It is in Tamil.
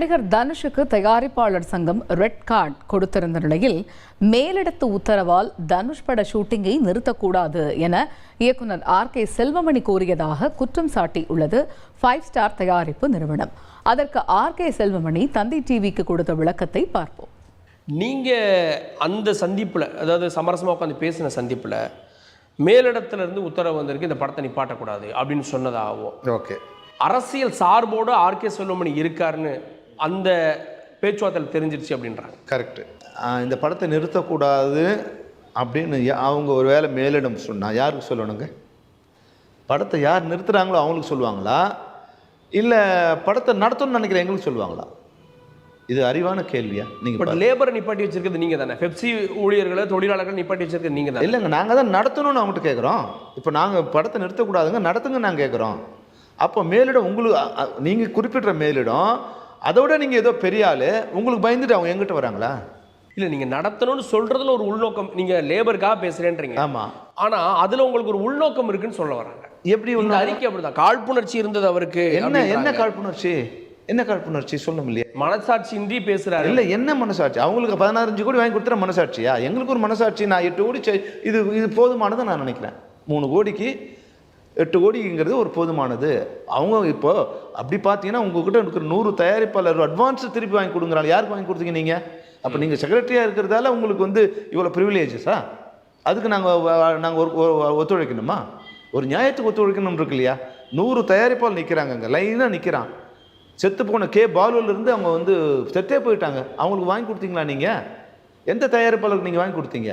நடிகர் தனுஷுக்கு தயாரிப்பாளர் சங்கம் ரெட் கார்டு கொடுத்திருந்த நிலையில் மேலிடத்து உத்தரவால் தனுஷ் பட ஷூட்டிங்கை நிறுத்தக்கூடாது என இயக்குனர் R.K. செல்வமணி கூறியதாக குற்றம் சாட்டியுள்ளது 5 ஸ்டார் தயாரிப்பு நிறுவனம். அதற்கு R.K. செல்வமணி தந்தி டிவிக்கு கொடுத்த விளக்கத்தை பார்ப்போம். நீங்க அந்த சந்திப்புல, அதாவது சமரசமா உட்காந்து பேசின சந்திப்புல மேலிடத்துல இருந்து உத்தரவு வந்திருக்கு இந்த படத்தை நிப்பாட்டக்கூடாது அப்படின்னு சொன்னதாகவும், ஓகே, அரசியல் சார்போடு R.K. செல்வமணி இருக்காருன்னு அந்த பேச்சுவார்த்தையில் தெரிஞ்சிருச்சு அப்படின்றாங்க. கரெக்டு. இந்த படத்தை நிறுத்தக்கூடாது அப்படின்னு அவங்க ஒரு வேளை மேலிடம் சொன்னால் யாருக்கு சொல்லணுங்க? படத்தை யார் நிறுத்துகிறாங்களோ அவங்களுக்கு சொல்லுவாங்களா, இல்லை படத்தை நடத்தணும்னு நினைக்கிற எங்களுக்கு சொல்லுவாங்களா? இது அறிவான கேள்வியா? நீங்கள் லேபரை நிப்பாட்டி வச்சிருக்கிறது நீங்கள் தானே, பெப்சி ஊழியர்களை தொழிலாளர்கள் நிப்பாட்டி வச்சிருக்கிறது நீங்கள் தான். இல்லைங்க, நாங்கள் தான் நடத்தணும்னு அவங்ககிட்ட கேட்குறோம். இப்போ நாங்கள் படத்தை நிறுத்தக்கூடாதுங்க, நடத்துங்க நாங்கள் கேட்குறோம். அப்போ மேலிடம் உங்களுக்கு, நீங்கள் குறிப்பிட்ட மேலிடம் அதோட நீங்கள் ஏதோ பெரிய ஆள் உங்களுக்கு பயந்துட்டு அவங்க எங்கிட்ட வராங்களா? இல்லை, நீங்கள் நடத்தணும்னு சொல்கிறதுல ஒரு உள்நோக்கம், நீங்கள் லேபருக்காக பேசுகிறேன்றீங்க. ஆமாம், ஆனால் அதில் உங்களுக்கு ஒரு உள்நோக்கம் இருக்குன்னு சொல்ல வராங்க. எப்படி உள்ள அறிக்கை அப்படிதான், காழ்ப்புணர்ச்சி இருந்தது அவருக்கு. என்ன காழ்ப்புணர்ச்சி? என்ன காழ்ப்புணர்ச்சி சொல்லணும் இல்லையா? மனசாட்சியின்றி பேசுறாரு. இல்லை, என்ன மனசாட்சி? அவங்களுக்கு 16 கோடி வாங்கி கொடுத்துற மனசாட்சியா? எங்களுக்கு ஒரு மனசாட்சி. நான் 8 கோடி இது போதுமானது நான் நினைக்கிறேன். 3 கோடிக்கு 8 கோடிங்கிறது ஒரு போதுமானது. அவங்க இப்போ அப்படி பார்த்தீங்கன்னா உங்ககிட்ட இருக்கிற 100 தயாரிப்பாளர் அட்வான்ஸ் திருப்பி வாங்கி கொடுங்குறாங்க. யாருக்கு வாங்கி கொடுத்தீங்க நீங்கள்? அப்போ நீங்கள் செக்ரட்டரியாக இருக்கிறதால உங்களுக்கு இவ்வளோ ப்ரிவிலேஜஸா? அதுக்கு நாங்கள் ஒத்துழைக்கணுமா? ஒரு நியாயத்துக்கு ஒத்துழைக்கணும் இருக்கு இல்லையா? 100 தயாரிப்பாளர் நிற்கிறாங்க, லைனாக நிற்கிறான். செத்து போன பாலுவிலிருந்து அவங்க செத்தே போயிட்டாங்க. அவங்களுக்கு வாங்கி கொடுத்தீங்களா நீங்கள்? எந்த தயாரிப்பாளருக்கு நீங்கள் வாங்கி கொடுத்தீங்க?